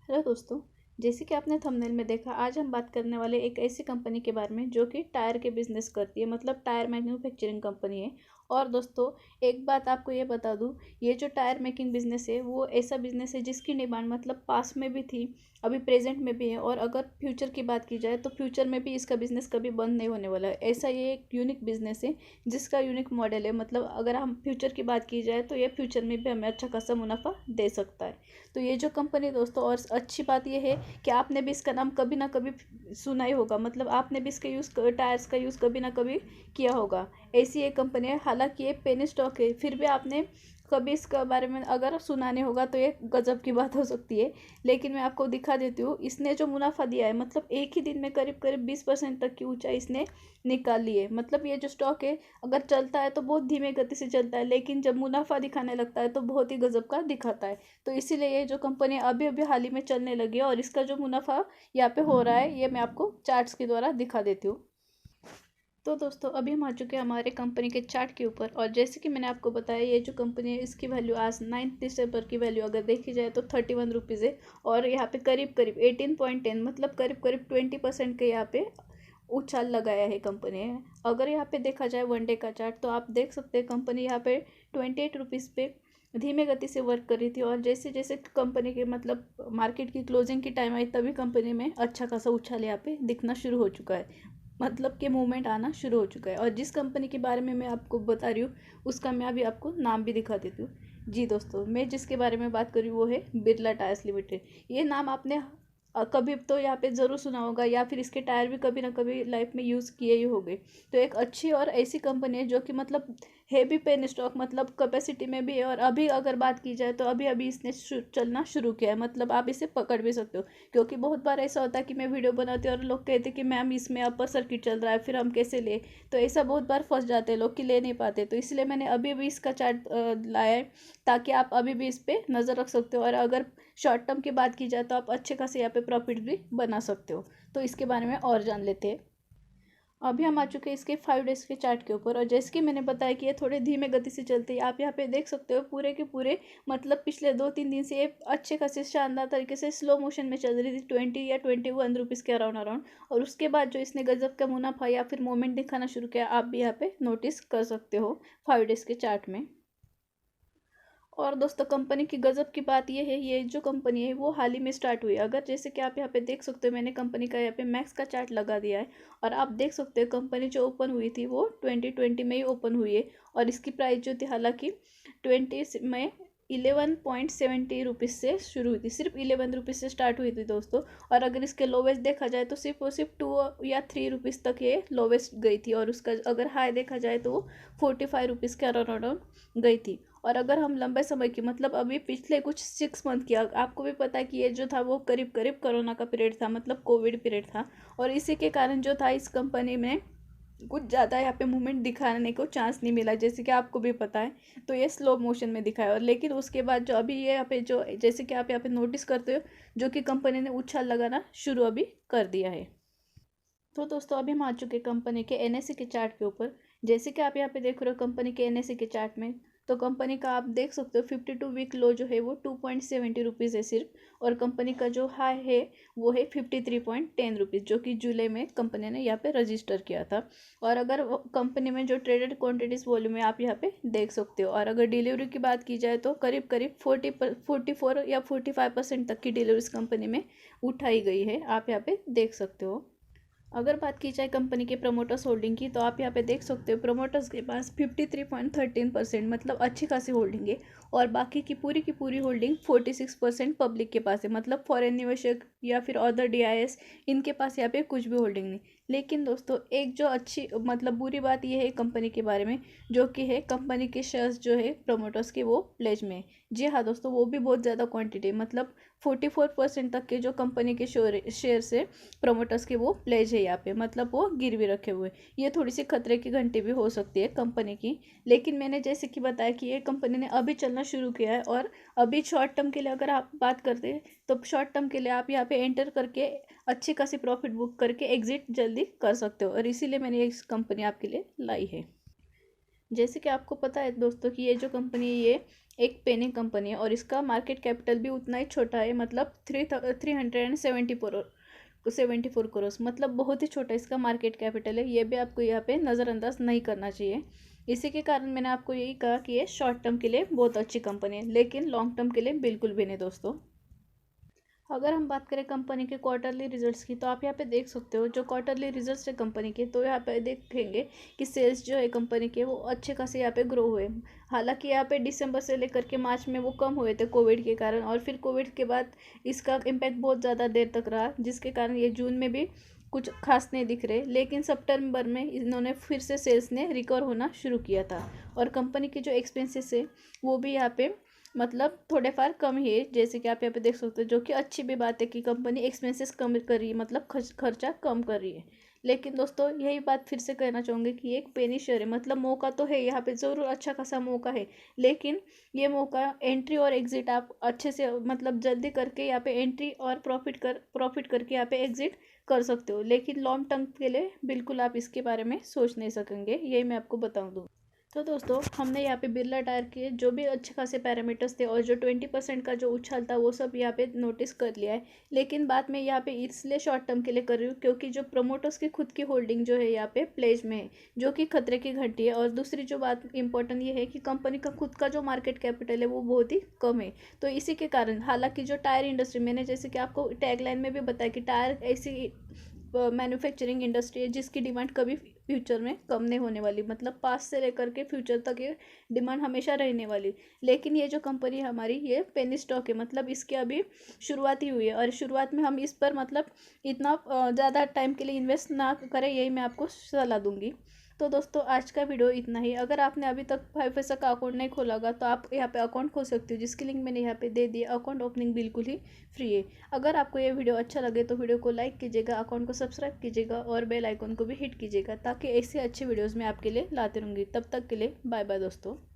Hello दोस्तों। जैसे कि आपने थंबनेल में देखा, आज हम बात करने वाले एक ऐसी कंपनी के बारे में जो कि टायर के बिजनेस करती है, मतलब टायर मैन्युफैक्चरिंग कंपनी है। और दोस्तों, एक बात आपको ये बता दूं, ये जो टायर मेकिंग बिजनेस है वो ऐसा बिजनेस है जिसकी डिमांड मतलब पास में भी थी, अभी प्रेजेंट में भी है, और अगर फ्यूचर की बात की जाए तो फ्यूचर में भी इसका बिजनेस कभी बंद नहीं होने वाला है। ऐसा ये एक यूनिक बिजनेस है जिसका यूनिक मॉडल है। मतलब अगर हम फ्यूचर की बात की जाए तो ये फ्यूचर में भी हमें अच्छा खासा मुनाफा दे सकता है। तो ये जो कंपनी दोस्तों, और अच्छी बात ये है कि आपने भी इसका नाम कभी ना कभी सुना ही होगा, मतलब आपने भी इसका यूज़, टायर्स का यूज़ कभी ना कभी किया होगा। ऐसी एक कंपनी है, हालांकि ये पेनी स्टॉक है, फिर भी आपने कभी इसके बारे में अगर सुना नहीं होगा तो ये गजब की बात हो सकती है। लेकिन मैं आपको दिखा देती हूँ इसने जो मुनाफा दिया है, मतलब एक ही दिन में करीब करीब 20% तक की ऊंचाई इसने निकाल ली है। मतलब ये जो स्टॉक है, अगर चलता है तो बहुत धीमे गति से चलता है, लेकिन जब मुनाफा दिखाने लगता है तो बहुत ही गजब का दिखाता है। तो इसीलिए ये जो कंपनी अभी अभी हाल ही में चलने लगी है, और इसका जो मुनाफा यहाँ पे हो रहा है ये मैं आपको चार्ट्स के द्वारा दिखा देती हूँ। तो दोस्तों, अभी हम आ चुके हैं हमारे कंपनी के चार्ट के ऊपर, और जैसे कि मैंने आपको बताया, ये जो कंपनी है इसकी वैल्यू आज 9 दिसंबर की वैल्यू अगर देखी जाए तो 31 रुपीज़ है। और यहाँ पे करीब करीब 18.10, मतलब करीब करीब 20% के यहाँ पे उछाल लगाया है कंपनी ने। अगर यहाँ पे देखा जाए वन डे का चार्ट, तो आप देख सकते हैं कंपनी यहाँ पे 28 रुपीज़ पे धीमे गति से वर्क कर रही थी, और जैसे जैसे कंपनी के मतलब मार्केट की क्लोजिंग की टाइम आई, तभी कंपनी में अच्छा खासा उछाल यहाँ पे दिखना शुरू हो चुका है, मतलब कि मूवमेंट आना शुरू हो चुका है। और जिस कंपनी के बारे में मैं आपको बता रही हूँ उसका मैं अभी आपको नाम भी दिखा देती हूँ। जी दोस्तों, मैं जिसके बारे में बात कर रही हूँ वो है बिरला टायर्स लिमिटेड। ये नाम आपने कभी तो यहाँ पे ज़रूर सुना होगा, या फिर इसके टायर भी कभी ना कभी लाइफ में यूज़ किए ही होंगे। तो एक अच्छी और ऐसी कंपनी है जो कि मतलब है भी पेन स्टॉक, मतलब कैपेसिटी में भी है, और अभी अगर बात की जाए तो अभी अभी इसने चलना शुरू किया है, मतलब आप इसे पकड़ भी सकते हो। क्योंकि बहुत बार ऐसा होता है कि मैं वीडियो बनाती हूँ और लोग कहते हैं कि मैम इसमें अपर सर्किट चल रहा है, फिर हम कैसे ले। तो ऐसा बहुत बार फंस जाते हैं लोग कि ले नहीं पाते, तो इसलिए मैंने अभी अभी इसका चार्ट लाया है, ताकि आप अभी भी इस पर नज़र रख सकते हो, और अगर शॉर्ट टर्म की बात की जाए तो आप अच्छे खासे यहाँ पे प्रॉफिट भी बना सकते हो। तो इसके बारे में और जान लेते हैं। अभी हम आ चुके हैं इसके 5 डेज के चार्ट के ऊपर, और जैसे कि मैंने बताया कि ये थोड़े धीमे गति से चलती है। आप यहाँ पे देख सकते हो पूरे के पूरे, मतलब पिछले 2-3 दिन से ये अच्छे खासे शानदार तरीके से स्लो मोशन में चल रही थी, 20 या 21 रुपीज़ के अराउंड अराउंड। और उसके बाद जो इसने गजब का मुनाफा या फिर मोमेंट दिखाना शुरू किया, आप भी यहाँ पे नोटिस कर सकते हो 5 डेज के चार्ट में। और दोस्तों, कंपनी की गजब की बात यह है, ये जो कंपनी है वो हाल ही में स्टार्ट हुई है। अगर जैसे कि आप यहाँ पे देख सकते हो, मैंने कंपनी का यहाँ पे मैक्स का चार्ट लगा दिया है, और आप देख सकते हो कंपनी जो ओपन हुई थी वो 2020 में ही ओपन हुई है। और इसकी प्राइस जो थी, हालांकि 20 में 11.70 रुपीज़ से शुरू हुई थी, सिर्फ 11 रुपीज़ से स्टार्ट हुई थी दोस्तों। और अगर इसके लोवेस्ट देखा जाए तो सिर्फ और सिर्फ 2 या 3 रुपीज़ तक ये लोवेस्ट गई थी, और उसका अगर हाई देखा जाए तो वो 45 रुपीज़ के अराउंड गई थी। और अगर हम लंबे समय की, मतलब अभी पिछले कुछ 6 मंथ की, आपको भी पता है कि ये जो था वो करीब करीब कोरोना का पीरियड था, मतलब कोविड पीरियड था। और इसी के कारण जो था इस कंपनी में कुछ ज़्यादा यहाँ पे मूवमेंट दिखाने को चांस नहीं मिला, जैसे कि आपको भी पता है। तो ये स्लो मोशन में दिखाया, और लेकिन उसके बाद जो अभी ये यहाँ पे जो, जैसे कि आप यहाँ पे नोटिस करते हो, जो कि कंपनी ने उछाल लगाना शुरू अभी कर दिया है। तो दोस्तों, अभी हम आ चुके हैं कंपनी के एनएससी के चार्ट के ऊपर। जैसे कि आप यहाँ पे देख रहे हो कंपनी के एनएससी के चार्ट में, तो कंपनी का आप देख सकते हो 52 वीक लो जो है वो 2.70 रुपीज़ है सिर्फ, और कंपनी का जो हाई है वो है 53.10 रुपीज़, जो कि जुलाई में कंपनी ने यहाँ पे रजिस्टर किया था। और अगर कंपनी में जो ट्रेडेड क्वांटिटीज वॉल्यूम है आप यहाँ पे देख सकते हो। और अगर डिलीवरी की बात की जाए तो करीब करीब 44 या 45% तक की डिलीवरीज कंपनी में उठाई गई है, आप यहाँ पे देख सकते हो। अगर बात की जाए कंपनी के प्रमोटर्स होल्डिंग की, तो आप यहाँ पे देख सकते हो प्रमोटर्स के पास 53.13%, मतलब अच्छी खासी होल्डिंग है। और बाकी की पूरी होल्डिंग 46% पब्लिक के पास है, मतलब फॉरेन निवेशक या फिर अदर डीआईएस, इनके पास यहाँ पे कुछ भी होल्डिंग नहीं। लेकिन दोस्तों, एक जो अच्छी मतलब बुरी बात यह है कंपनी के बारे में, जो कि है कंपनी के शेयर्स जो है प्रमोटर्स के वो प्लेज में है। जी हाँ दोस्तों, वो भी बहुत ज़्यादा क्वांटिटी, मतलब 44% तक के जो कंपनी के शेयर से प्रमोटर्स के वो प्लेज है यहाँ पे, मतलब वो गिरवी रखे हुए। ये थोड़ी सी खतरे की घंटी भी हो सकती है कंपनी की। लेकिन मैंने जैसे कि बताया कि ये कंपनी ने अभी चलना शुरू किया है, और अभी शॉर्ट टर्म के लिए अगर आप बात करते हैं तो शॉर्ट टर्म के लिए आप यहाँ पे एंटर करके अच्छी खासी प्रॉफिट बुक करके एग्जिट जल्दी कर सकते हो, और इसीलिए मैंने ये कंपनी आपके लिए लाई है। जैसे कि आपको पता है दोस्तों कि ये जो कंपनी है ये एक पेनी कंपनी है और इसका मार्केट कैपिटल भी उतना ही छोटा है, मतलब 374 करोड़, मतलब बहुत ही छोटा इसका मार्केट कैपिटल है। ये भी आपको यहाँ पे नज़रअंदाज नहीं करना चाहिए। इसी के कारण मैंने आपको यही कहा कि ये शॉर्ट टर्म के लिए बहुत अच्छी कंपनी है, लेकिन लॉन्ग टर्म के लिए बिल्कुल भी नहीं दोस्तों। अगर हम बात करें कंपनी के क्वार्टरली रिजल्ट्स की, तो आप यहाँ पे देख सकते हो जो क्वार्टरली रिजल्ट्स है कंपनी के, तो यहाँ पे देखेंगे कि सेल्स जो है कंपनी के वो अच्छे खासे यहाँ पे ग्रो हुए। हालांकि यहाँ पे दिसंबर से लेकर के मार्च में वो कम हुए थे कोविड के कारण, और फिर कोविड के बाद इसका इम्पैक्ट बहुत ज़्यादा देर तक रहा, जिसके कारण ये जून में भी कुछ खास नहीं दिख रहे। लेकिन सितंबर में इन्होंने फिर से सेल्स ने रिकवर होना शुरू किया था, और कंपनी के जो एक्सपेंसेस है वो भी यहाँ पे मतलब थोड़े फार कम ही है, जैसे कि आप यहाँ पे देख सकते हो, जो कि अच्छी भी बात है कि कंपनी एक्सपेंसेस कम कर रही है, मतलब खर्चा कम कर रही है। लेकिन दोस्तों यही बात फिर से कहना चाहूँगी कि एक पेनी शेयर है, मतलब मौका तो है यहाँ पे, ज़रूर अच्छा खासा मौका है, लेकिन ये मौका एंट्री और एग्जिट आप अच्छे से मतलब जल्दी करके यहाँ पे एंट्री और प्रॉफिट करके यहाँ पे एग्जिट कर सकते हो। लेकिन लॉन्ग टर्म के लिए बिल्कुल आप इसके बारे में सोच नहीं सकेंगे, यही मैं आपको बताऊँ दूँ। तो दोस्तों हमने यहाँ पे बिरला टायर के जो भी अच्छे खासे पैरामीटर्स थे और जो 20% का जो उछाल था वो सब यहाँ पे नोटिस कर लिया है। लेकिन बात मैं यहाँ पे इसलिए शॉर्ट टर्म के लिए कर रही हूँ क्योंकि जो प्रमोटर्स की खुद की होल्डिंग जो है यहाँ पे प्लेज में है, जो कि खतरे की घंटी है। और दूसरी जो बात इंपॉर्टेंट ये है कि कंपनी का खुद का जो मार्केट कैपिटल है वो बहुत ही कम है। तो इसी के कारण हालांकि जो टायर इंडस्ट्री, मैंने जैसे कि आपको टैगलाइन में भी बताया कि टायर ऐसी मैन्युफैक्चरिंग इंडस्ट्री है जिसकी डिमांड कभी फ्यूचर में कम नहीं होने वाली, मतलब पास्ट से लेकर के फ्यूचर तक ये डिमांड हमेशा रहने वाली। लेकिन ये जो कंपनी हमारी ये पेनी स्टॉक है, मतलब इसकी अभी शुरुआत ही हुई है, और शुरुआत में हम इस पर मतलब इतना ज़्यादा टाइम के लिए इन्वेस्ट ना करें, यही मैं आपको सलाह दूंगी। तो दोस्तों आज का वीडियो इतना ही। अगर आपने अभी तक 5पैसा का अकाउंट नहीं खोला होगा तो आप यहाँ पे अकाउंट खोल सकते हो, जिसकी लिंक मैंने यहाँ पे दे दी। अकाउंट ओपनिंग बिल्कुल ही फ्री है। अगर आपको ये वीडियो अच्छा लगे तो वीडियो को लाइक कीजिएगा, अकाउंट को सब्सक्राइब कीजिएगा और बेल आइकन को भी हिट कीजिएगा, ताकि ऐसे अच्छे वीडियोज़ मैं आपके लिए लाते रहूँगी। तब तक के लिए बाय बाय दोस्तों।